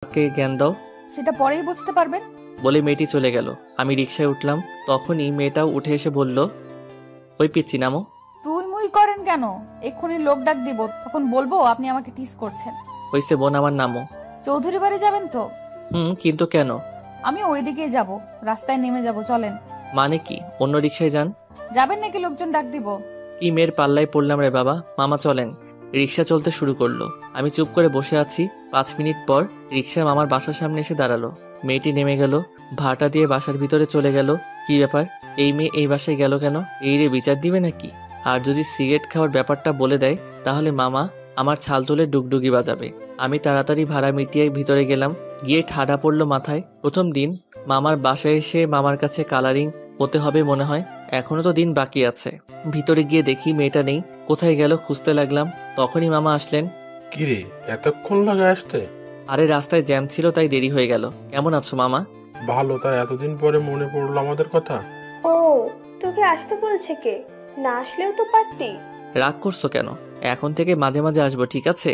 কে জ্ঞান দাও। সেটা পরেই বুঝতে পারবেন। বলে মেয়েটি চলে গেল। আমি রিকশায় উঠলাম। তখনই মেয়েটাও উঠে এসে বলল, ওই পিচ্ছি নামো। তুই মুই করেন কেন? এক্ষুনি লোক ডাক দিব, তখন বলবো আপনি আমাকে টিস করছেন। হইছে বোন, আমার নামো। চৌধুরী বাড়ি যাবেন তো? কিন্তু কেন? আমি ওইদিকেই যাব, রাস্তায় নেমে যাব, চলেন। মানে কি, অন্য রিকশায় যান। যাবেন নাকি লোকজন ডাক দিব? কি মেয়ের পাল্লায় পড়লাম রে বাবা। মামা চলেন। রিকশা চলতে শুরু করলো। আমি চুপ করে বসে আছি। 5 মিনিট পর রিকশা মামার বাসার সামনে এসে দাঁড়ালো। মেয়েটি নেমে গেল, ভাড়াটা দিয়ে বাসার ভিতরে চলে গেল। কি ব্যাপার, এই মেয়ে এই বাসায় গেল কেন? এই রে বিচার দিবে নাকি? আর যদি সিগারেট খাওয়ার ব্যাপারটা বলে দেয় তাহলে মামা আমার ছাল তুলে ডুগডুগি বাজাবে। আমি তাড়াতাড়ি ভাড়া মিটিয়ে ভিতরে গেলাম। গিয়ে ঠাডা পড়লো মাথায়। প্রথম দিন মামার বাসায় এসে মামার কাছে কালারিং হতে হবে মনে হয়। এখনো তো দিন বাকি আছে। ভিতরে গিয়ে দেখি মেয়েটা নেই। কোথায় গেল খুঁজতে লাগলাম। তখনই মামা আসলেন। কিরে, এতক্ষণ লাগে আসতে? আরে রাস্তায় জ্যাম ছিল তাই দেরি হয়ে গেল। কেমন আছো মামা? ভালো, তাই এতদিন পরে মনে পড়লো আমাদের কথা। ও, তোকে আসতে বলছে কে? না আসলেও তো পারতি। রাগ করছো কেন? এখন থেকে মাঝে মাঝে আসবো, ঠিক আছে?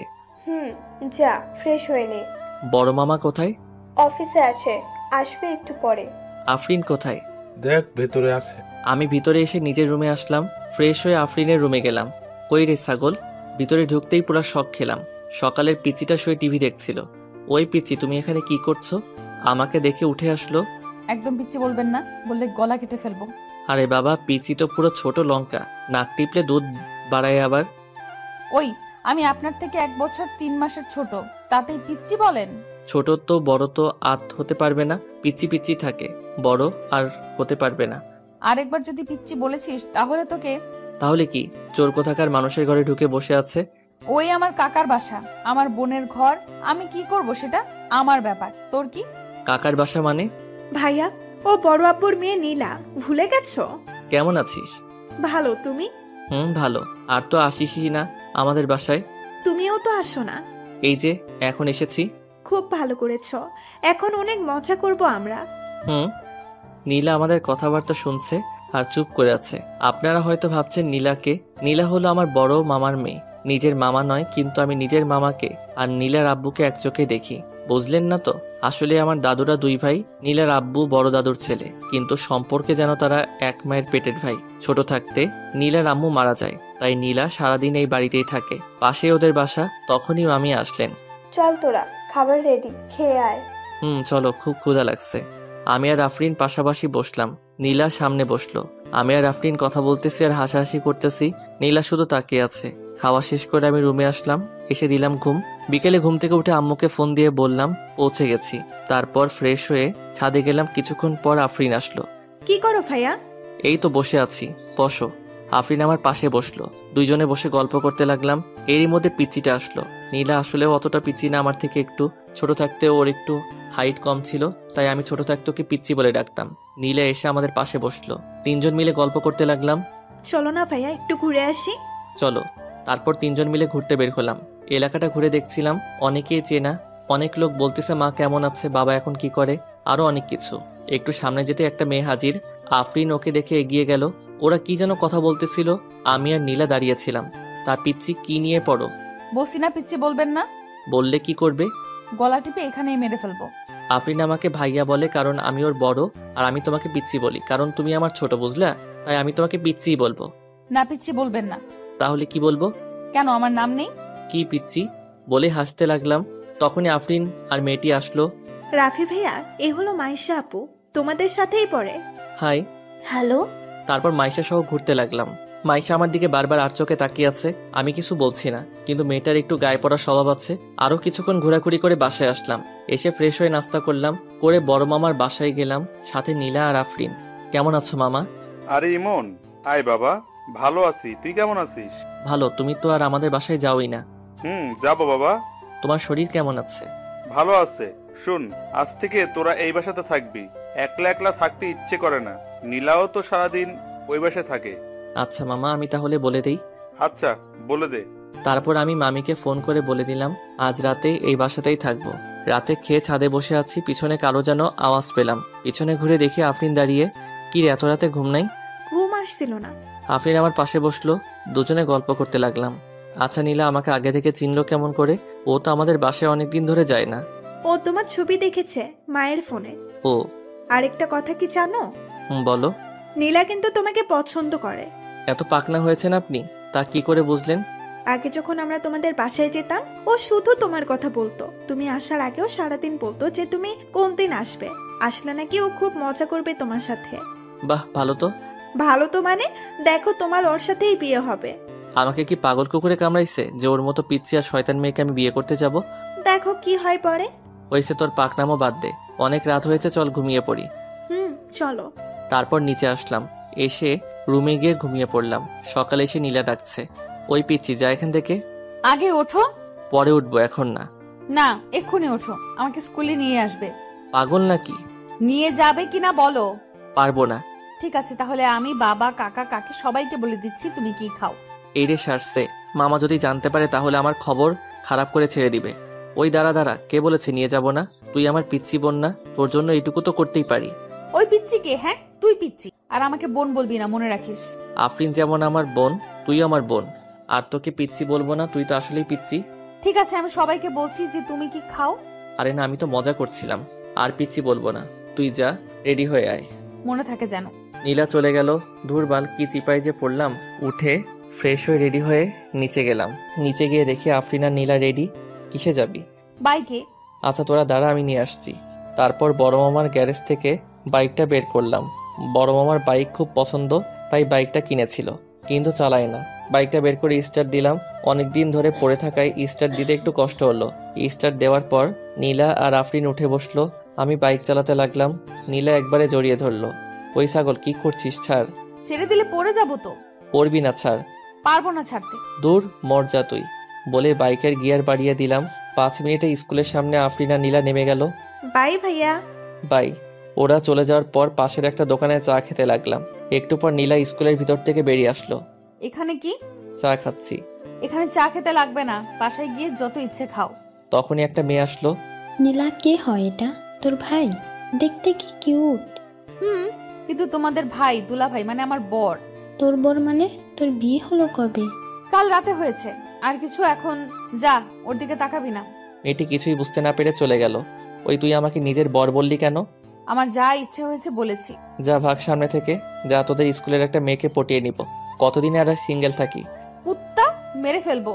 যা ফ্রেশ হয়ে নে। বড় মামা কোথায়? অফিসে আছে, আসবে একটু পরে। আফরিন কোথায়? দেখ, ভেতরে আছে। আমি ভিতরে এসে নিজের রুমে আসলাম। ফ্রেশ হয়ে আফরিনের রুমে গেলাম। কই রে ছাগল? ভিতরে ঢুকতেই পুরো শক খেলাম। সকালের পিচ্চিটা শুয়ে টিভি দেখছিল। ওই পিচ্চি, তুমি এখানে কি করছো? আমাকে দেখে উঠে আসলো। একদম পিচ্ছি বলবেন না, বললে গলা কেটে ফেলবো। আরে বাবা, পিচ্চি তো পুরো ছোট লঙ্কা, নাক টিপলে দুধ বাড়ায় আবার। ওই, আমি আপনার থেকে 1 বছর 3 মাসের ছোট, তাতেই পিচ্ছি বলেন? ছোট তো বড় তো আত হতে পারবে না, পিচ্চি পিচ্চি থাকে, বড় আর হতে পারবে না। আরেকবার যদি পিচ্ছি বলেছিস তাহলে তোকে। তাহলে কি, চোর কোথাকার মানুষের ঘরে ঢুকে বসে আছে? ওই আমার কাকার বাসা, আমার বোনের ঘর। আমি কি করব সেটা আমার ব্যাপার, তোর কি? কাকার বাসা মানে? ভাইয়া, ও বড় আব্বুর মেয়ে নীলা, ভুলে গেছো? কেমন আছিস? ভালো, তুমি? ভালো। আর তো আসিসই না আমাদের বাসায়। তুমিও তো আসো না। এই যে এখন এসেছি। খুব ভালো করেছো, এখন অনেক মজা করব আমরা। নীলা আমাদের কথাবার্তা শুনছে আর চুপ করে আছে। আপনারা হয়তো ভাবছেন নীলাকে। নীলা হলো আমার বড় মামার মেয়ে। নিজের মামা নয়, কিন্তু আমি নিজের মামাকে আর নীলার আব্বুকে এক চোখে দেখি। বুঝলেন না তো? আসলে আমার দাদুরা 2 ভাই। নীলার আব্বু বড় দাদুর ছেলে, কিন্তু সম্পর্কে যেন তারা এক মায়ের পেটের ভাই। ছোট থাকতে নীলার আম্মু মারা যায়, তাই নীলা সারাদিন এই বাড়িতেই থাকে। পাশে ওদের বাসা। তখনই মামি আসলেন। চল তোরা, খাবার রেডি, খেয়ে আয়। চলো, খুব ক্ষুধা লাগছে। আমি আর আফরিন পাশাপাশি বসলাম। নীলা সামনে বসলো। আমি আর আফরিন কথা বলতেছি আর হাসাহাসি করতেছি। নীলা শুধু তাকিয়ে আছে। খাওয়া শেষ করে আমি রুমে আসলাম। এসে দিলাম ঘুম। বিকেলে ঘুম থেকে উঠে আম্মুকে ফোন দিয়ে বললাম পৌঁছে গেছি। তারপর ফ্রেশ হয়ে ছাদে গেলাম। কিছুক্ষণ পর আফরিন আসলো। কি করো ভাইয়া? এই তো বসে আছি, বসো। আফরিন আমার পাশে বসলো। দুইজনে বসে গল্প করতে লাগলাম। এরই মধ্যে পিচ্চিটা আসলো। নীলা আসলেও অতটা পিচ্চি না, আমার থেকে একটু ছোট থাকতে ওর একটু হাইট কম ছিল, তাই আমি ছোট থাকতে ওকে পিচ্চি বলে ডাকতাম। নীলা এসে আমাদের পাশে বসলো। 3জন মিলে গল্প করতে লাগলাম। চলো না ভাইয়া, একটু ঘুরে আসি। চলো। তারপর 3জন মিলে ঘুরতে বের হলাম। এলাকাটা ঘুরে দেখছিলাম। অনেকেই চেনা। অনেক লোক বলতেছে মা কেমন আছে, বাবা এখন কি করে, আরো অনেক কিছু। একটু সামনে যেতে একটা মেয়ে হাজির। আফরিন ওকে দেখে এগিয়ে গেল। ওরা কি যেন কথা বলতেছিল। আমি আর নীলা দাঁড়িয়েছিলাম। তা পিচ্চি, কি নিয়ে পড়ো? বসি না পিচ্ছি বলবেন না। বললে কি করবে? গলা টিপে এখানেই মেরে ফেলবো। আফরিন আমাকে ভাইয়া বলে কারণ আমি ওর বড়, আর আমি তোমাকে পিচ্চি বলি কারণ তুমি আমার ছোট, বুঝলা? তাই আমি তোমাকে পিচ্চিই বলবো। না পিচ্ছি বলবেন না। তাহলে কি বলবো? কেন, আমার নাম নেই? কি পিচ্চি? বলে হাসতে লাগলাম। তখনই আফরিন আর মেয়েটি আসলো। রাফি ভাইয়া, এ হলো মাইশা আপু, তোমাদের সাথেই পড়ে। হাই। হ্যালো। তারপর মাইশা সহ ঘুরতে লাগলাম। মাইশা আমার দিকে বারবার আর চোখে তাকিয়ে আছে। আমি কিছু বলছি না, কিন্তু মেয়েটার একটু গায়ে পড়া স্বভাব আছে। আরো কিছুক্ষণ ঘোরাঘুরি করে বাসায় আসলাম। এসে ফ্রেশ হয়ে নাস্তা করলাম। করে বড় মামার বাসায় গেলাম, সাথে নীলা আর আফরিন। কেমন আছো মামা? আরে ইমন, আয় বাবা। ভালো আছি, তুই কেমন আছিস? ভালো। তুমি তো আর আমাদের বাসায় যাওই না। যাবো বাবা। তোমার শরীর কেমন আছে? ভালো আছে। শুন, আজ থেকে তোরা এই বাসাতে থাকবি। একলা একলা থাকতে ইচ্ছে করে না। নীলাও তো সারাদিন ওই বাসায় থাকে। আচ্ছা মামা, আমি তাহলে বলে দেই। আচ্ছা, বলে দে। তারপর আমি মামিকে ফোন করে বলে দিলাম আজ রাতে এই বাসাতেই থাকবো। রাতে খেয়ে ছাদে বসে আছি, পিছনে কারো যেন আওয়াজ পেলাম। পিছনে ঘুরে দেখি আফরিন দাঁড়িয়ে। কি রে, এত রাতে ঘুম নাই? ঘুম আসছিল না। আফরিন আমার পাশে বসলো। দুজনে গল্প করতে লাগলাম। আচ্ছা নীলা আমাকে আগে থেকে চিনলো কেমন করে? ও তো আমাদের বাসায় অনেকদিন ধরে যায় না। ও ও তোমার ছবি দেখেছে মায়ের ফোনে। ও। আরেকটা কথা কি জানো? বলো। নীলা কিন্তু তোমাকে পছন্দ করে। এত পাকনা হয়েছেন আপনি, তা কি করে বুঝলেন? আগে যখন আমরা তোমাদের বাসায় যেতাম ও শুধু তোমার কথা বলতো। তুমি আসার আগেও সারাদিন বলতো যে তুমি কোন দিন আসবে। আসলে নাকি ও খুব মজা করবে তোমার সাথে। বাহ, ভালো তো। ভালো তো মানে দেখো তোমার ওর সাথেই বিয়ে হবে। আমাকে কি পাগল কুকুরে কামড়াইছে যে ওর মতো পিচ্চি আর শয়তান মেয়েকে আমি বিয়ে করতে যাব? দেখো কি হয় পরে। হয়েছে তোর পাকনামো বাদ দে, অনেক রাত হয়েছে, চল ঘুমিয়ে পড়ি। চলো। তারপর নিচে আসলাম, এসে রুমে গিয়ে ঘুমিয়ে পড়লাম। সকালে এসে নীলা ডাকছে, ওই পিচ্চি যা এখান থেকে। আগে ওঠো। পরে উঠবো, এখন না। না, এক্ষুনি ওঠো, আমাকে স্কুলে নিয়ে আসবে। পাগল নাকি? নিয়ে যাবে কিনা বলো। পারবো না। ঠিক আছে, তাহলে আমি বাবা কাকা কাকি সবাইকে বলে দিচ্ছি তুমি কি খাও। এই রে সারছে, মামা যদি জানতে পারে তাহলে আমার খবর খারাপ করে ছেড়ে দিবে। ওই দাঁড়া দাঁড়া, কে বলেছে নিয়ে যাব না? তুই আমার পিচ্চি বোন না? তোর জন্য এইটুকু তো করতেই পারি। ওই পিচ্চি কে? হ্যাঁ তুই পিচ্চি, আর আমাকে বোন বলবি না, মনে রাখিস। আফরিন যেমন আমার বোন, তুই আমার বোন। আর তোকে পিচ্চি বলবো না, তুই তো আসলেই পিচ্চি। ঠিক আছে, আমি সবাইকে বলছি যে তুমি কি খাও। আরে না, আমি তো মজা করছিলাম। আর পিচ্চি বলবো না, তুই যা, রেডি হয়ে আয়। মনে থাকে যেন। নীলা চলে গেল। ধুরবাল, কি চিপাই যে পড়লাম। উঠে ফ্রেশ হয়ে রেডি হয়ে নিচে গেলাম। নিচে গিয়ে দেখি আফরিন আর নীলা রেডি। কিসে যাবি? বাইকে। আচ্ছা তোরা দাঁড়া, আমি নিয়ে আসছি। তারপর বড় মামার গ্যারেজ থেকে বাইকটা বের করলাম। বড় মামার বাইক খুব পছন্দ, তাই বাইকটা কিনেছিল, কিন্তু চালায় না। বাইকটা বের করে স্টার্ট দিলাম। অনেক দিন ধরে পড়ে থাকায় স্টার্ট দিতে একটু কষ্ট হলো। স্টার্ট দেওয়ার পর নীলা আর আফরিন উঠে বসলো। আমি বাইক চালাতে লাগলাম। নীলা একবারে জড়িয়ে ধরলো। ওই ছাগল, কি করছিস? ছাড়। ছেড়ে দিলে পড়ে যাবো তো। পড়বি না, ছাড়। পারবো না ছাড়তে। দূর, মর যা তুই, বলে বাইকের গিয়ার বাড়িয়ে দিলাম। 5 মিনিটে স্কুলের সামনে আফরিন আর নীলা নেমে গেল। বাই ভাইয়া। বাই। ওরা চলে যাওয়ার পর পাশের একটা দোকানে চা খেতে লাগলাম। একটু পর নীলা স্কুলের ভিতর থেকে বেরিয়ে আসলো। এখানে কি? চা খাচ্ছি। এখানে চা খেতে লাগবে না, বাসায় গিয়ে যত ইচ্ছে খাও। তখনই একটা মেয়ে আসলো। নীলা, কে হয় এটা? তোর ভাই? দেখতে কি কিউট। কিন্তু তোমাদের ভাই, দুলা ভাই মানে আমার বর। তোর বর মানে? তোর বিয়ে হলো কবে? কাল রাতে হয়েছে। আর কিছু? এখন যা, ওর দিকে তাকাবি না। মেয়েটি কিছুই বুঝতে না পেরে চলে গেল। ওই, তুই আমাকে নিজের বর বললি কেন? আমার যা ইচ্ছে হয়েছে বলেছি। যা ভাগ সামনে থেকে, যা, তোদের স্কুলের একটা মেয়েকে পটিয়ে নিব। কতদিনে আর সিঙ্গেল থাকি। কুত্তা, মেরে ফেলবো।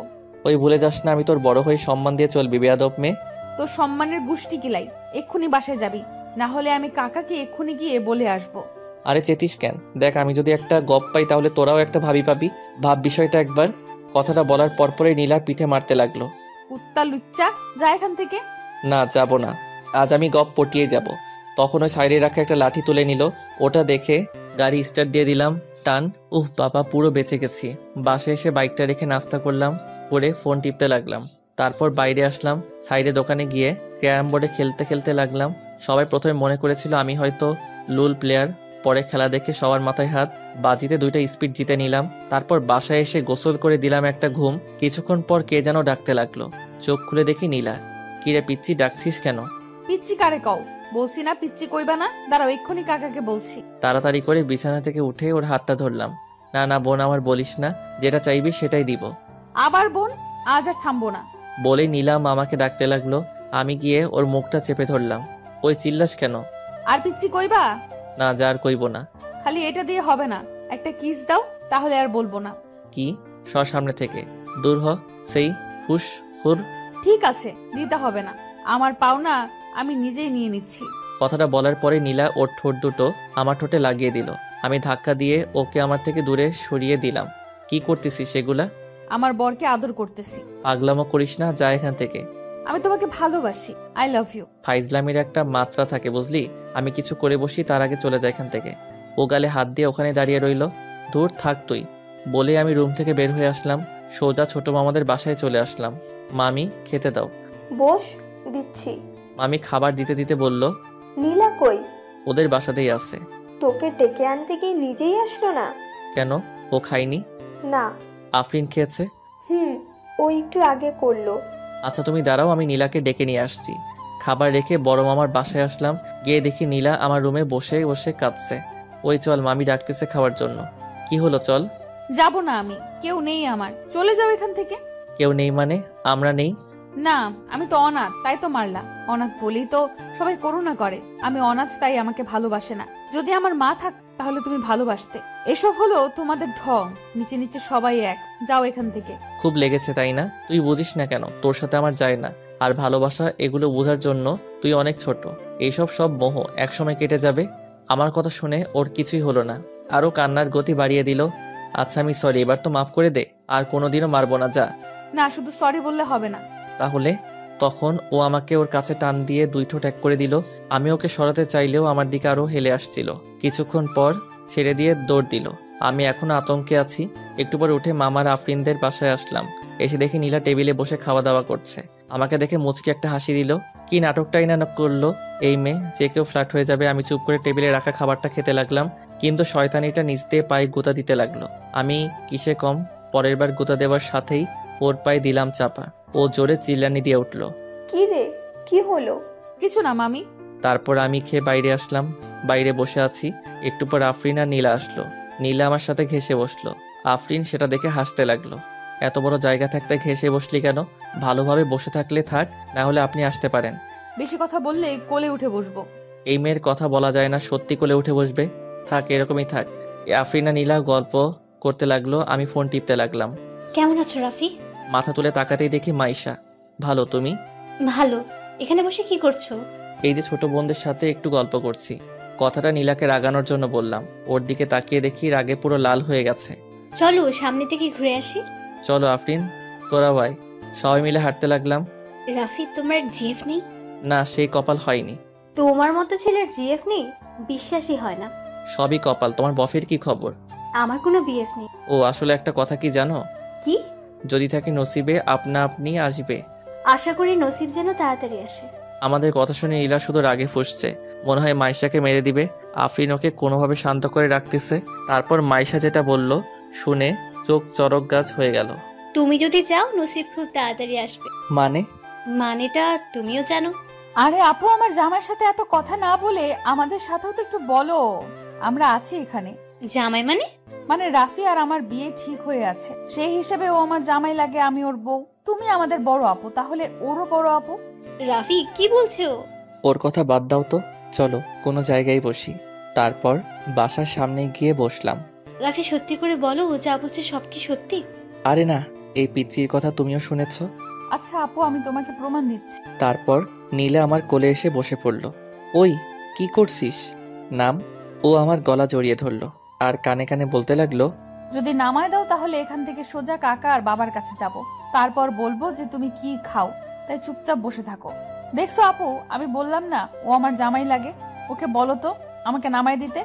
ওই, ভুলে যাস না আমি তোর বড় হয়ে সম্মান দিয়ে চলবি, বেয়াদব মেয়ে। তোর সম্মানের গুষ্টি কিলাই। এক্ষুনি বাসায় যাবি, না হলে আমি কাকাকে এক্ষুনি গিয়ে বলে আসবো। আরে চেতিস কেন? দেখ, আমি যদি একটা গপ পাই তাহলে তোরাও একটা ভাবি পাবি। ভাব বিষয়টা একবার। কথাটা বলার পরপরই নীলা পিঠে মারতে লাগলো। কুত্তা লুচ্চা, যা এখান থেকে। না, যাব না। আজ আমি গপ পটিয়ে যাব। তখন ওই সাইডে রাখা একটা লাঠি তুলে নিল। ওটা দেখে গাড়ি স্টার্ট দিয়ে দিলাম। টান। উফ বাবা, পুরো বেঁচে গেছি। বাসায় এসে বাইকটা রেখে নাস্তা করলাম, করে ফোন টিপতে লাগলাম। তারপর বাইরে আসলাম। সাইডে দোকানে গিয়ে ক্যারাম বোর্ডে খেলতে খেলতে লাগলাম। সবাই প্রথমে মনে করেছিল আমি হয়তো লুল প্লেয়ার। পরে খেলা দেখে সবার মাথায় হাত। বাজিতে 2টা স্পিড জিতে নিলাম। তারপর বাসায় এসে গোসল করে দিলাম একটা ঘুম। কিছুক্ষণ পর কে যেন ডাকতে লাগলো। চোখ খুলে দেখি নীলা। কিরে পিচ্চি, ডাকছিস কেন? পিচ্চি কারে কও? বলছি না পিচ্চি কইবা না। দাঁড়াও, এক্ষুনি কাকাকে বলছি। তাড়াতাড়ি করে বিছানা থেকে উঠে ওর হাতটা ধরলাম। না না বোন, আমার বলিস না, যেটা চাইবি সেটাই দিব। আবার বোন? আজ আর থামবো না। বলে নীলাম আমাকে ডাকতে লাগলো। আমি গিয়ে ওর মুখটা চেপে ধরলাম। ওই, চিল্লাস কেন? আর পিচ্চি কইবা? না, যা, আর কইব না। খালি এটা দিয়ে হবে না, একটা কিস দাও, তাহলে আর বলবো না। কি? সর সামনে থেকে, দূর হ। সেই হুশ হুর। ঠিক আছে, দিতে হবে না। আমার পাওনা আমি নিজেই নিয়ে নিচ্ছি। কথাটা বলার পরে নীলা ওর ঠোঁট দুটো আমার ঠোঁটে লাগিয়ে দিল। আমি ধাক্কা দিয়ে ওকে আমার থেকে দূরে সরিয়ে দিলাম। কি করতেছিস সেগুলা? আমার বরকে আদর করতেছি। পাগলামো করিস না, যা এখান থেকে। আমি তোমাকে ভালোবাসি, আই লাভ ইউ। ফাইজলামির একটা মাত্রা থাকে বুঝলি। আমি কিছু করে বসি তার আগে চলে যায় এখান থেকে। ও গালে হাত দিয়ে ওখানে দাঁড়িয়ে রইল। দূর থাক তুই, বলে আমি রুম থেকে বের হয়ে আসলাম। সোজা ছোট মামাদের বাসায় চলে আসলাম। মামি, খেতে দাও। বস, দিচ্ছি। মামি খাবার দিতে দিতে বলল, নীলা কই? ওদের বাসাতেই আছে। তোকে ডেকে আনতে গিয়ে নিজেই আসলো না? কেন, ও খায়নি? না। আফরিন খেয়েছে। ও একটু আগে করলো। আচ্ছা তুমি দাঁড়াও, আমি নীলাকে ডেকে নিয়ে আসছি। খাবার রেখে বড় মামার বাসায় আসলাম। গিয়ে দেখি নীলা আমার রুমে বসে বসে কাঁদছে। ওই চল, মামি ডাকতেছে খাওয়ার জন্য। কি হলো, চল। যাব না আমি, কেউ নেই আমার, চলে যাও এখান থেকে। কেউ নেই মানে? আমরা নেই? না, আমি তো অনাথ, তাই তো মারলা। অনাথ বলেই তো সবাই করুণা করে। আমি অনাথ, তাই আমাকে ভালোবাসে না। যদি আমার মা থাক তাহলে তুমি ভালোবাসতে। এসব হলো তোমাদের ঢং। নিচে নিচে সবাই এক। যাও এখান থেকে। খুব লেগেছে তাই না? তুই বুঝিস না কেন? তোর সাথে আমার যায় না। আর ভালোবাসা এগুলো বোঝার জন্য তুই অনেক ছোট। এইসব সব মোহ একসময় কেটে যাবে। আমার কথা শুনে ওর কিছুই হলো না, আরো কান্নার গতি বাড়িয়ে দিল। আচ্ছা আমি সরি, এবার তো মাফ করে দে, আর কোনোদিনও মারবো না, যা। না, শুধু সরি বললে হবে না। তাহলে? তখন ও আমাকে ওর কাছে টান দিয়ে দুই ঠোঁট এক করে দিল। আমি ওকে সরাতে চাইলেও আমার দিকে আরো হেলে আসছিল। কিছুক্ষণ পর ছেড়ে দিয়ে দৌড় দিল। আমি এখনো আতঙ্কে আছি। একটু পর উঠে মামার আফরিনদের বাসায় আসলাম। এসে দেখি নীলা টেবিলে বসে খাওয়া দাওয়া করছে। আমাকে দেখে মুচকি একটা হাসি দিল। কি নাটকটাই না করলো এই মেয়ে, যে কেউ ফ্ল্যাট হয়ে যাবে। আমি চুপ করে টেবিলে রাখা খাবারটা খেতে লাগলাম, কিন্তু শয়তানিটা নিচ দিয়ে পায়ে গুঁতা দিতে লাগলো। আমি কিসে কম? পরের বার গুঁতা দেওয়ার সাথেই ওর পায়ে দিলাম চাপা। ও জোরে চিল্লানি দিয়ে উঠল। কি রে, কি হলো? কিছু না মামি। তারপর আমি খেয়ে বাইরে আসলাম। বাইরে বসে আছি। একটু পর আফরিন আর নীলা আসলো। নীলা আমার সাথে ঘেঁষে বসলো। আফরিন সেটা দেখে হাসতে লাগলো। এত বড় জায়গা থাকতে ঘেঁষে বসলি কেন? ভালোভাবে বসে থাকলে থাক, না হলে আপনি আসতে পারেন। বেশি কথা বললে কোলে উঠে বসবো। এই মেয়ের কথা বলা যায় না, সত্যি কোলে উঠে বসবে। থাক, এরকমই থাক। আফরিন আর নীলা গল্প করতে লাগলো। আমি ফোন টিপতে লাগলাম। কেমন আছো রাফি? মাথা তুলে তাকাতেই দেখি মাইশা। ভালো, তুমি? ভালো। এখানে বসে কি করছো? এই যে ছোট বোনদের সাথে একটু গল্প করছি। কথাটা নীলাকে রাগানোর জন্য বললাম। ওর দিকে তাকিয়ে দেখি রাগে পুরো লাল হয়ে গেছে। চলো সামনে থেকে ঘুরে আসি। চলো আফরিন, তোরা ভাই। সবাই মিলে হাঁটতে লাগলাম। রাফি, তোমার জিএফ নেই? না, সেই কপাল হয়নি। তোমার মতো ছেলের জিএফ নেই? বিশ্বাসই হয় না। সবই কপাল। তোমার বফের কি খবর? আমার কোনো বিএফ নেই। ও আসলে একটা কথা কি জানো? কি? যদি থাকে নসিবে আপনা আপনি আসবে। আশা করি নসিব যেন তাড়াতাড়ি আসে। আমাদের কথা শুনে নীলা শুধু রাগে ফুঁসছে। মনে হয় মাইশাকে মেরে দিবে। আফরিন ওকে কোনোভাবে শান্ত করে রাখতেছে। তারপর মাইশা যেটা বলল শুনে চোখ চরক গাছ হয়ে গেল। তুমি যদি চাও নসিব খুব তাড়াতাড়ি আসবে। মানে? মানেটা তুমিও জানো। আরে আপু, আমার জামাইয়ের সাথে এত কথা না বলে আমাদের সাথেও তো একটু বলো। আমরা আছি এখানে। জামাই মানে? মানে রাফি আর আমার বিয়ে ঠিক হয়ে আছে, সেই হিসেবে ও আমার জামাই লাগে, আমি ওর বউ। তুমি আমাদের বড় আপু, তাহলে ওরও বড় আপু। রাফি কি বলছে ও? ওর কথা বাদ দাও তো, চলো কোনো জায়গায় বসি। তারপর বাসার সামনে গিয়ে বসলাম। রাফি সত্যি করে বলো, ও যা বলছে সব কি সত্যি? আরে না, এই পিচ্চির কথা তুমিও শুনেছ। আচ্ছা আপু, আমি তোমাকে প্রমাণ দিচ্ছি। তারপর নীলা আমার কোলে এসে বসে পড়ল। ওই কি করছিস? নাম। ও আমার গলা জড়িয়ে ধরলো আর কানে কানে বলতে লাগলো, যদি নামায় দাও তাহলে এখান থেকে সোজা কাকা আর বাবার কাছে যাব। তারপর বলবো যে তুমি কি খাও, তাই চুপচাপ বসে থাকো। দেখছো আপু, আমি বললাম না ও আমার জামাই লাগে। ওকে বলো তো আমাকে নামায় দিতে।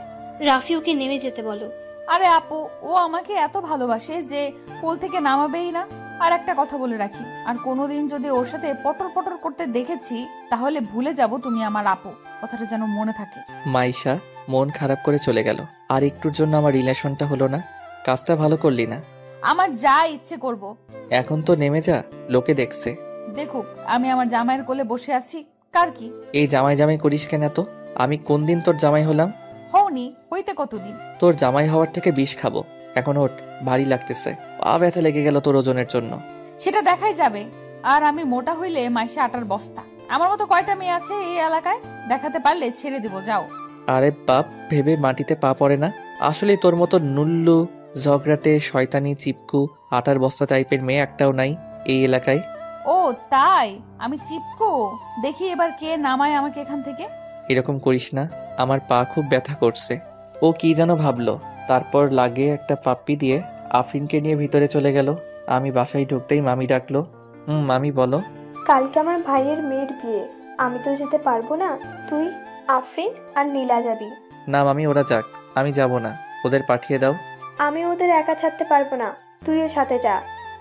রাফি ওকে নেমে যেতে বলো। আরে আপু, ও আমাকে এত ভালোবাসে যে কোল থেকে নামাবেই না। আর একটা কথা বলে রাখি, আর কোনোদিন যদি ওর সাথে পটর পটর করতে দেখেছি তাহলে ভুলে যাব তুমি আমার আপু, কথাটা যেন মনে থাকে। মাইশা মন খারাপ করে চলে গেল। আর একটুর জন্য আমার রিলেশনটা হলো না। কাজটা ভালো করলি না। আমার যা ইচ্ছে করব। এখন তো নেমে যা, লোকে দেখছে। দেখুক আমি আমার জামাইয়ের কোলে বসে আছি, কার কি। এই জামাই জামাই করিস কেন তো? আমি কোন দিন তোর জামাই হলাম? হওনি, হইতে কতদিন। তোর জামাই হওয়ার থেকে বিষ খাবো। এখন ওঠ, ভারী লাগতেছে। পা ব্যথা লেগে গেল তোর ওজনের জন্য। সেটা দেখাই যাবে। আর আমি মোটা হইলে মাইসে আটার বস্তা। আমার মতো কয়টা মেয়ে আছে এই এলাকায়, দেখাতে পারলে ছেড়ে দিব, যাও। আরে বাপ ভেবে মাটিতে পা পড়ে না। আসলে তোর মতো নুল্লু, ঝগড়াটে, শয়তানি, চিপকু, আটার বস্তা টাইপের মেয়ে একটাও নাই এই এলাকায়। ও তাই? আমি চিপকো? দেখি এবার কে নামায় আমাকে এখান থেকে। এরকম করিস না, আমার পা খুব ব্যথা করছে। ও কি যেন ভাবলো। তারপর লাগে একটা পাপ্পি দিয়ে আফরিনকে নিয়ে ভিতরে চলে গেল। আমি বাসায় ঢুকতেই মামি ডাকলো। মামি বলো। কালকে আমার ভাইয়ের মেয়ের বিয়ে, আমি তো যেতে পারবো না। তুই, আফরিন আর নীলা যাবি। না মামি, ওরা যাক, আমি যাব না। ওদের পাঠিয়ে দাও। আমি ওদের একা ছাড়তে পারবো না, তুইও সাথে যা।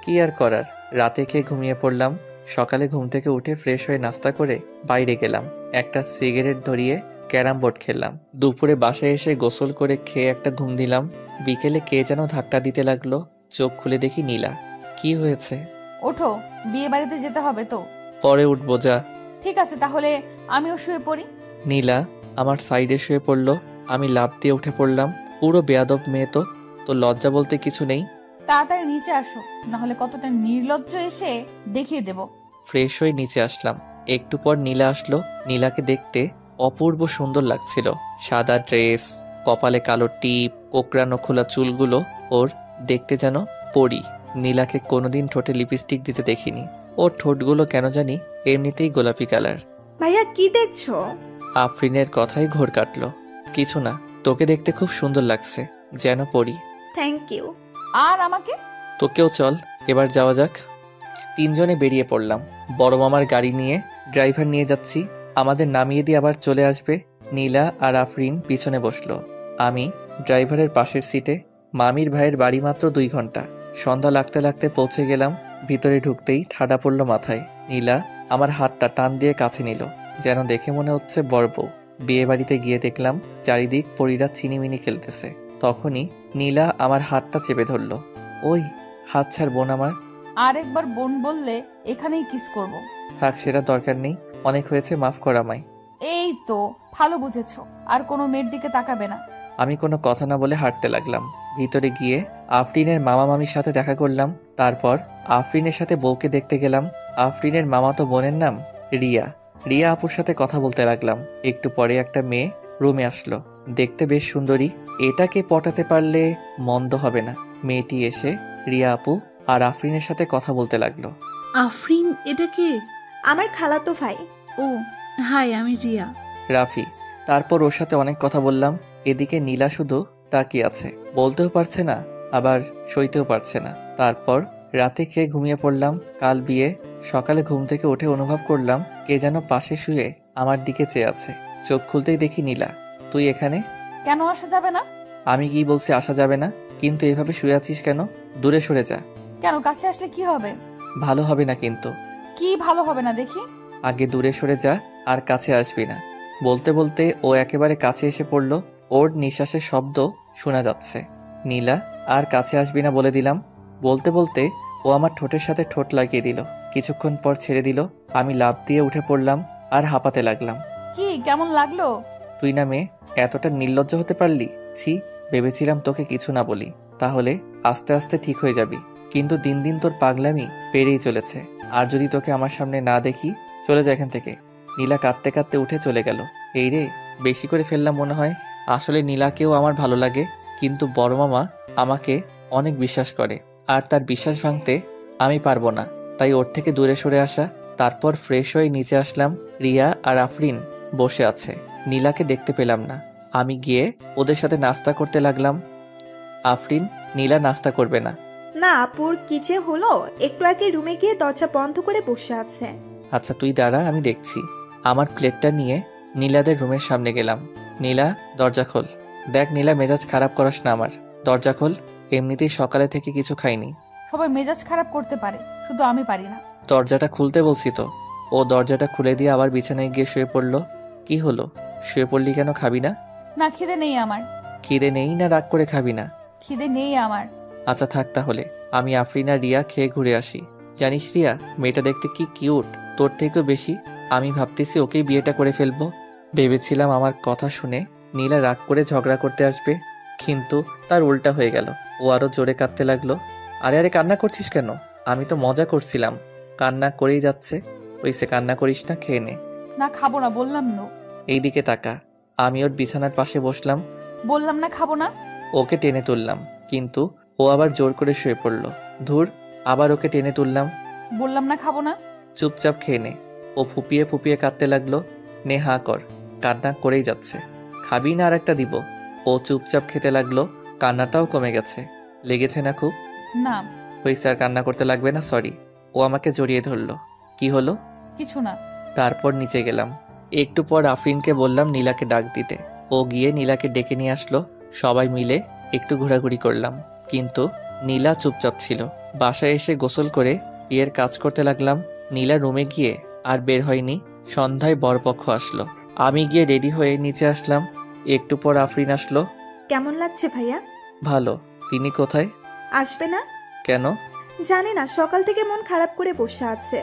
কি আর করার, রাতে খেয়ে ঘুমিয়ে পড়লাম। সকালে ঘুম থেকে উঠে ফ্রেশ হয়ে নাস্তা করে বাইরে গেলাম। একটা সিগারেট ধরিয়ে ক্যারাম বোর্ড খেললাম। দুপুরে বাসায় এসে গোসল করে খেয়ে একটা ঘুম দিলাম। বিকেলে কে যেন ধাক্কা দিতে লাগলো। চোখ খুলে দেখি নীলা। কি হয়েছে? ওঠো, বিয়ে বাড়িতে যেতে হবে তো। পরে উঠবো, যা। ঠিক আছে, তাহলে আমিও শুয়ে পড়ি। নীলা আমার সাইডে শুয়ে পড়লো। আমি লাফ দিয়ে উঠে পড়লাম। পুরো বেয়াদব মেয়ে তো। তো লজ্জা বলতে কিছু নেই। তাড়াতাড়ি নিচে আসো, নাহলে কতটা নির্লজ্জ এসে দেখিয়ে দেব। ফ্রেশ হয়ে নিচে আসলাম। একটু পর নীলা আসলো। নীলাকে দেখতে অপূর্ব সুন্দর লাগছিল। সাদা ড্রেস, কপালে কালো টিপ, কোকড়ানো খোলা চুলগুলো ওর দেখতে যেন পরি। নীলাকে কোনোদিন ঠোঁটে লিপস্টিক দিতে দেখিনি। ওর ঠোঁটগুলো কেন জানি এমনিতেই গোলাপি কালার। ভাইয়া কি দেখছো? আফরিনের কথাই ঘোর কাটলো। কিছু না, তোকে দেখতে খুব সুন্দর লাগছে, যেন পরি। Thank you. আর আমাকে? তোকেও চল, এবার যাওয়া যাক। তিনজনে বেরিয়ে পড়লাম। বড় মামার গাড়ি নিয়ে, ড্রাইভার নিয়ে যাচ্ছি। আমাদের নামিয়ে দিয়ে আবার চলে আসবে। নীলা আর আফরিন পিছনে বসলো। আমি ড্রাইভারের পাশের সিটে। মামির ভাইয়ের বাড়ি মাত্র 2 ঘন্টা। সন্ধ্যা লাগতে লাগতে পৌঁছে গেলাম। ভিতরে ঢুকতেই ঠাডা পড়ল মাথায়। নীলা আমার হাতটা টান দিয়ে কাছে নিল, যেন দেখে মনে হচ্ছে বড় বউ। বিয়ে বাড়িতে গিয়ে দেখলাম চারিদিক পরীরা চিনিমিনি খেলতেছে। তখনই নীলা আমার হাতটা চেপে ধরল। ওই, হাত ছাড় বোন আমার। আরেকবার বোন বললে এখানেই কিস করব। থাক, সেটা দরকার নেই, অনেক হয়েছে, মাফ কর আমায়। এই তো ভালো বুঝেছো, আর কোনো মেয়ের দিকে তাকাবে না। আমি কোনো কথা না বলে হাঁটতে লাগলাম। ভিতরে গিয়ে আফরিনের মামা মামির সাথে দেখা করলাম। তারপর আফরিনের সাথে বউকে দেখতে গেলাম। আফরিনের মামাতো বোনের নাম রিয়া। রিয়া আপুর সাথে কথা বলতে লাগলাম। একটু পরে একটা মেয়ে রুমে আসলো। দেখতে বেশ সুন্দরী। এটাকে পটাতে পারলে মন্দ হবে না। মেয়েটি এসে রিয়া আপু আর আফরিনের সাথে কথা বলতে লাগলো। আফরিন, এটা কে? আমার খালাতো ভাই। ও হাই, আমি রিয়া। রাফি। তারপর ওর সাথে অনেক কথা বললাম। এদিকে নীলা শুধু তাকিয়ে আছে, বলতেও পারছে না, আবার সইতেও পারছে না। তারপর রাতে খেয়ে ঘুমিয়ে পড়লাম। কাল বিয়ে। সকালে ঘুম থেকে উঠে অনুভব করলাম কে যেন পাশে শুয়ে আমার দিকে চেয়ে আছে। চোখ খুলতেই দেখি নীলা। তুই এখানে? কেন আসা যাবে না? আমি কি বলছি আসা যাবে না? কিন্তু এভাবে শুয়ে আছিস কেন? দূরে সরে যা। কেন, কাছে আসলে কি হবে? ভালো হবে না কিন্তু। কি ভালো হবে না দেখি? আগে দূরে সরে যা, আর কাছে আসবি না। বলতে বলতে ও একেবারে কাছে এসে পড়ল। ওর নিঃশ্বাসের শব্দ শোনা যাচ্ছে। নীলা, আর কাছে আসবি না বলে দিলাম। বলতে বলতে ও আমার ঠোঁটের সাথে ঠোঁট লাগিয়ে দিল। কিছুক্ষণ পর ছেড়ে দিল। আমি লাফ দিয়ে উঠে পড়লাম আর হাঁপাতে লাগলাম। কি কেমন লাগলো? তুই না মেয়ে, এতটা নির্লজ্জ হতে পারলি? ছি, ভেবেছিলাম তোকে কিছু না বলি, তাহলে আস্তে আস্তে ঠিক হয়ে যাবি। কিন্তু দিন দিন তোর পাগলামি বেড়েই চলেছে। আর যদি তোকে আমার সামনে না দেখি, চলে যা এখান থেকে। নীলা কাঁদতে কাঁদতে উঠে চলে গেল। এই রে, বেশি করে ফেললাম মনে হয়। আসলে নীলাকেও আমার ভালো লাগে, কিন্তু বড় মামা আমাকে অনেক বিশ্বাস করে, আর তার বিশ্বাস ভাঙতে আমি পারবো না। তাই ওর থেকে দূরে সরে আসা। তারপর ফ্রেশ হয়ে নিচে আসলাম। রিয়া আর আফরিন বসে আছে। নীলাকে দেখতে পেলাম না। আমি গিয়ে ওদের সাথে নাস্তা করতে লাগলাম। আফরিন, নীলা নাস্তা করবে না। না আপুর কি যে হলো, একটু আগে রুমে গিয়ে দরজা বন্ধ করে বসে আছে। আচ্ছা তুই দাঁড়া, আমি দেখছি। আমার প্লেটটা নিয়ে নীলাদের রুমের সামনে গেলাম। নীলা, দরজা খোল। দেখ নীলা, মেজাজ খারাপ করাস না আমার। দরজা খোল। এমনিতেই সকালে থেকে কিছু খাইনি। সবাই মেজাজ খারাপ করতে পারে, শুধু আমি পারি না। দরজাটা খুলতে বলছি তো। ও দরজাটা খুলে দিয়ে আবার বিছানায় গিয়ে শুয়ে পড়লো। কি হলো, শুয়ে পড়লি কেন? খাবি না? না, খিদে নেই আমার। খিদে নেই না রাগ করে খাবি না? খিদে নেই আমার। আচ্ছা থাক তাহলে, আমি আফরিন আর রিয়া খেয়ে ঘুরে আসি। জানিস রিয়া, মেয়েটা দেখতে কি কিউট, তোর থেকেও বেশি। আমি ভাবতেছি ওকেই বিয়েটা করে ফেলবো। ভেবেছিলাম আমার কথা শুনে নীলা রাগ করে ঝগড়া করতে আসবে, কিন্তু তার উল্টা হয়ে গেল। ও আরো জোরে কাঁদতে লাগলো। আরে আরে, কান্না করছিস কেন? আমি তো মজা করছিলাম। কান্না করেই যাচ্ছে। ওইসে, কান্না করিস না, খেয়ে নে। না, খাবো না, বললাম না। এইদিকে তাকা। আমি ওর বিছানার পাশে বসলাম। বললাম না খাবো না। ওকে টেনে তুললাম, কিন্তু ও আবার জোর করে শুয়ে পড়লো। ধুর, আবার ওকে টেনে তুললাম। বললাম না খাবো না। চুপচাপ খেয়ে নে। ও ফুপিয়ে ফুপিয়ে কাঁদতে লাগলো। নে হা কর, কান্না করেই যাচ্ছে। খাবি না আর একটা দিব? ও চুপচাপ খেতে লাগলো। কান্নাটাও কমে গেছে। লেগেছে না খুব? না। হইছে, আর কান্না করতে লাগবে না, সরি। ও আমাকে জড়িয়ে ধরলো। কি হলো? কিছু না। তারপর নিচে গেলাম। একটু পর আফরিনকে বললাম নীলাকে ডাক দিতে। ও গিয়ে নীলাকে ডেকে নিয়ে আসলো। সবাই মিলে একটু ঘোরাঘুরি করলাম, কিন্তু নীলা চুপচাপ ছিল। বাসায় এসে গোসল করে বিয়ের কাজ করতে লাগলাম। নীলা রুমে গিয়ে আর বের হয়নি। সন্ধ্যায় বরপক্ষ আসলো। আমি গিয়ে রেডি হয়ে নিচে আসলাম। একটু পর আফরিন আসলো। কেমন লাগছে ভাইয়া? ভালো। তিনি কোথায়? আসবে না? কেন? জানি না, সকাল থেকে মন খারাপ করে বসে আছে।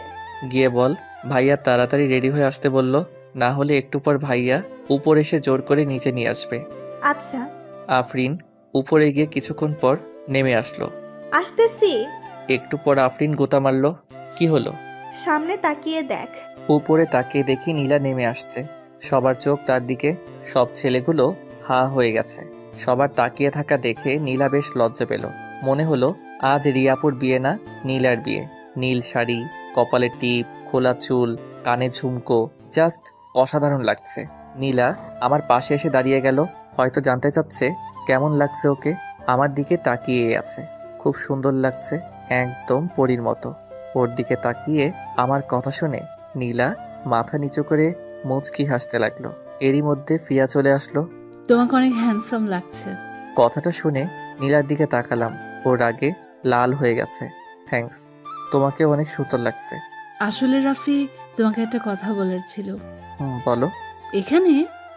গিয়ে বল ভাইয়া তাড়াতাড়ি রেডি হয়ে আসতে বলল, না হলে একটু পর ভাইয়া উপর এসে জোর করে নিচে নিয়ে আসবে। আচ্ছা। আফরিন উপরে গিয়ে কিছুক্ষণ পর নেমে আসলো। আসতেছি। একটু পর আফরিন গোতা মারলো। কি হলো? সামনে তাকিয়ে দেখ। উপরে তাকিয়ে দেখি নীলা নেমে আসছে। সবার চোখ তার দিকে। সব ছেলেগুলো হা হয়ে গেছে। সবার তাকিয়ে থাকা দেখে নীলা বেশ লজ্জা পেল। মনে হলো আজ রিয়াপুর বিয়ে না, নীলার বিয়ে। নীল শাড়ি, কপালে টিপ, খোলা চুল, কানে ঝুমকো, জাস্ট অসাধারণ লাগছে। নীলা আমার পাশে এসে দাঁড়িয়ে গেল। হয়তো জানতে চাচ্ছে কেমন লাগছে ওকে। আমার দিকে তাকিয়ে আছে। খুব সুন্দর লাগছে, একদম পরীর মতো। ওর দিকে তাকিয়ে আমার কথা শুনে নীলা মাথা নিচু করে মুচকি হাসতে লাগলো। এরই মধ্যে ফিয়া চলে আসলো। তোমাকে অনেক হ্যান্ডসাম লাগছে। কথাটা শুনে নীলার দিকে তাকালাম। ওর আগে লাল হয়ে গেছে। থ্যাঙ্কস, তোমাকে অনেক সুন্দর লাগছে। আসলে রাফি, তোমাকে একটা কথা বলার ছিল। বলো। এখানে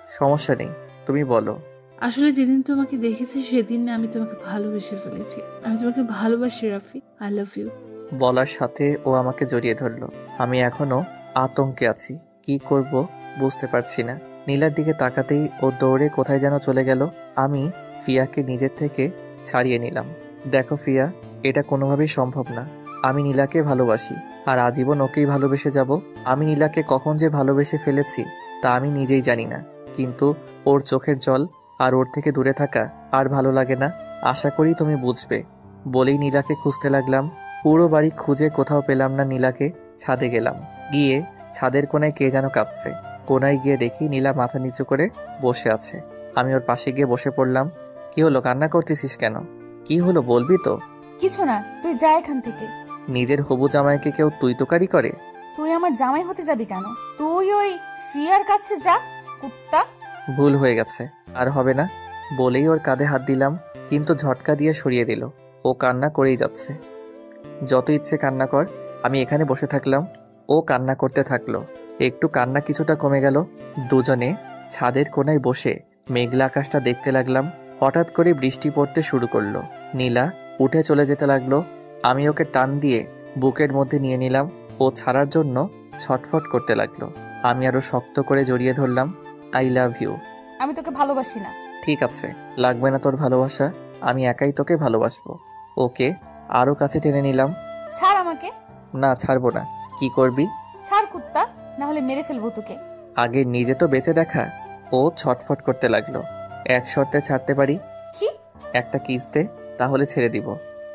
সমস্যা নেই, তুমি বলো। আসলে যেদিন তোমাকে দেখেছি সেদিন আমি তোমাকে ভালোবেসে ফেলেছি। আমি তোমাকে ভালোবাসি রাফি, আই লাভ ইউ। বলার সাথে ও আমাকে জড়িয়ে ধরলো। আমি এখনো আতঙ্কে আছি, কি করব বুঝতে পারছি না। নীলার দিকে তাকাতেই ও দৌড়ে কোথায় যেন চলে গেল। আমি ফিয়াকে নিজের থেকে ছাড়িয়ে নিলাম। দেখো ফিয়া, এটা কোনোভাবেই সম্ভব না। আমি নীলাকে ভালোবাসি, আর আজীবন ওকেই ভালোবেসে যাব। আমি নীলাকে কখন যে ভালোবেসে ফেলেছি তা আমি নিজেই জানি না, কিন্তু ওর চোখের জল আর ওর থেকে দূরে থাকা আর ভালো লাগে না। আশা করি তুমি বুঝবে। বলেই নীলাকে খুঁজতে লাগলাম। পুরো বাড়ি খুঁজে কোথাও পেলাম না নীলাকে। ছাদে গেলাম। গিয়ে ছাদের কোনায় কে যেন কাঁদছে। কোনায় গিয়ে দেখি নীলা মাথা নিচু করে বসে আছে। আমি ওর পাশে গিয়ে বসে পড়লাম। কি হলো, কান্না করতেছিস কেন? কি হলো বলবি তো? কিছু না, তুই যা এখান থেকে। নিজের হবু জামাইকে কেউ তুই তোকারি করে? তুই আমার জামাই হতে যাবি কেন? তুই ওই ফিয়ার কাছে যা, কুত্তা। ভুল হয়ে গেছে, আর হবে না। বলেই ওর কাঁধে হাত দিলাম, কিন্তু ঝটকা দিয়ে সরিয়ে দিল। ও কান্না করেই যাচ্ছে। যত ইচ্ছে কান্না কর, আমি এখানে বসে থাকলাম। ও কান্না করতে থাকলো। একটু কান্না কিছুটা কমে গেল। দুজনে ছাদের কোনায় বসে মেঘলা আকাশটা দেখতে লাগলাম। হঠাৎ করে বৃষ্টি পড়তে শুরু করলো। নীলা উঠে চলে যেতে লাগলো। আমি ওকে টান দিয়ে বুকের মধ্যে নিয়ে নিলাম। ও ছাড়ার জন্য ছটফট করতে লাগলো। আমি আরো শক্ত করে জড়িয়ে ধরলাম। I love you. আমি তোকে ভালোবাসি না। ঠিক আছে, লাগবে না তোর ভালোবাসা। আমি একাই তোকে ভালোবাসবো। ওকে আরো কাছে টেনে নিলাম। ছাড় আমাকে। না, ছাড়বো না। কি করবি? ছাড় কুত্তা, না হলে মেরে ফেলবো তোকে। আগে নিজে তো বেঁচে দেখা। ও ছটফট করতে লাগলো। এক শর্তে ছাড়তে পারি। কি? একটা কিস দে, তাহলে ছেড়ে দিব।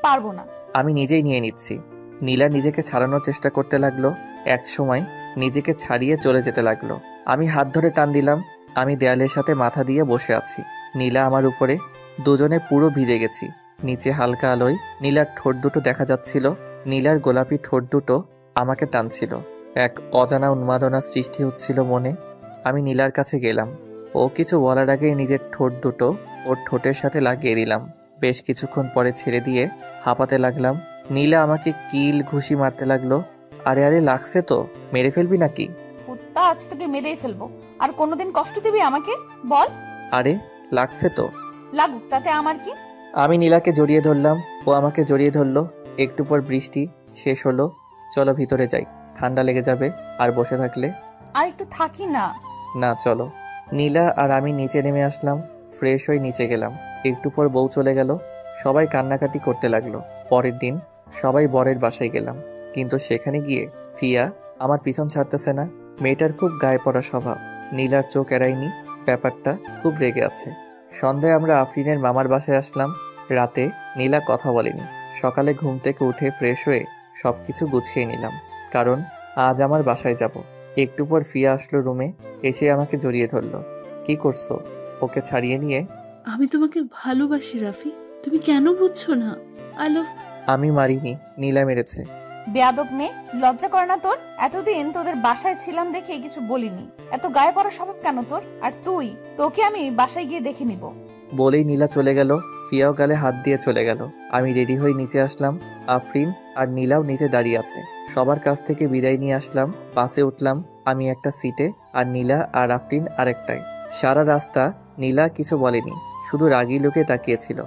পারবো না। আমি নিজেই নিয়ে নিচ্ছি। নীলা নিজেকে ছাড়ানোর চেষ্টা করতে লাগলো। এক সময় নিজেকে ছাড়িয়ে চলে যেতে লাগলো। আমি হাত ধরে টান দিলাম। আমি দেয়ালের সাথে মাথা দিয়ে বসে আছি। নীলা আমার উপরে। দুজনে পুরো ভিজে গেছি। নিচে হালকা আলোয় নীলার ঠোঁট দুটো দেখা যাচ্ছিল। নীলার গোলাপি ঠোঁট দুটো আমাকে টানছিল। এক অজানা উন্মাদনা সৃষ্টি হচ্ছিল মনে। আমি নীলার কাছে গেলাম। ও কিছু বলার আগেই নিজের ঠোঁট দুটো ওর ঠোঁটের সাথে লাগিয়ে দিলাম। বেশ কিছুক্ষণ পরে ছেড়ে দিয়ে হাঁপাতে লাগলাম। নীলা আমাকে কিল ঘুষি মারতে লাগলো। আরে আরে, লাগছে তো, মেরে ফেলবি নাকি? কুত্তা, আজ তোকে মেরেই ফেলবো। আর কোনোদিন কষ্ট দিবি আমাকে? বল। আরে লাগছে তো। লাগুক, তাতে আমার কি? আমি নীলাকে জড়িয়ে ধরলাম। ও আমাকে জড়িয়ে ধরলো। একটু পর বৃষ্টি শেষ হলো। চলো ভিতরে যাই, ঠান্ডা লেগে যাবে আর বসে থাকলে। আর একটু থাকি না। না, চলো। নীলা আর আমি নিচে নেমে আসলাম। ফ্রেশ হয়ে নিচে গেলাম। একটু পর বউ চলে গেল। সবাই কান্নাকাটি করতে লাগলো। পরের দিন সবাই বরের বাসায় গেলাম, কিন্তু সেখানে গিয়ে ফিয়া আমার পিছন ছাড়তেছে না। মেয়েটার খুব গায়ে পড়া স্বভাব। নীলার চোখ এড়ায়নি। ব্যাপারটা খুব রেগে আছে। সন্ধ্যায় আমরা আফরিনের মামার বাসায় আসলাম। রাতে নীলা কথা বলেনি। সকালে ঘুম থেকে উঠে ফ্রেশ হয়ে সবকিছু গুছিয়ে নিলাম, কারণ আজ আমার বাসায় যাব। একটু পর ফিয়া আসলো রুমে। এসে আমাকে জড়িয়ে ধরলো। কি করছো? ওকে ছাড়িয়ে নিয়ে, আমি তোমাকে ভালোবাসি রাফি, তুমি কেন বুঝছো না? I love. আমি মারিনি, নীলা মেরেছে। বেয়াদব মেয়ে, লজ্জা করে না তোর? এতদিন তোদের বাসায় ছিলাম দেখে কিছু বলিনি। এত গায়ে পড়া স্বভাব কেন তোর? আর তুই, তোকে আমি বাসায় গিয়ে দেখে নিব। বলেই নীলা চলে গেল। ফিয়াও গালে হাত দিয়ে চলে গেল। আমি রেডি হয়ে নিচে আসলাম। আফরিন আর নীলাও নিচে দাঁড়িয়ে আছে। সবার কাছ থেকে বিদায় নিয়ে আসলাম। বাসে উঠলাম। আমি একটা সিটে, আর নীলা আর আফরিন আরেকটায়। সারা রাস্তা নীলা কিছু বলেনি, শুধু রাগী লোকে তাকিয়েছিল।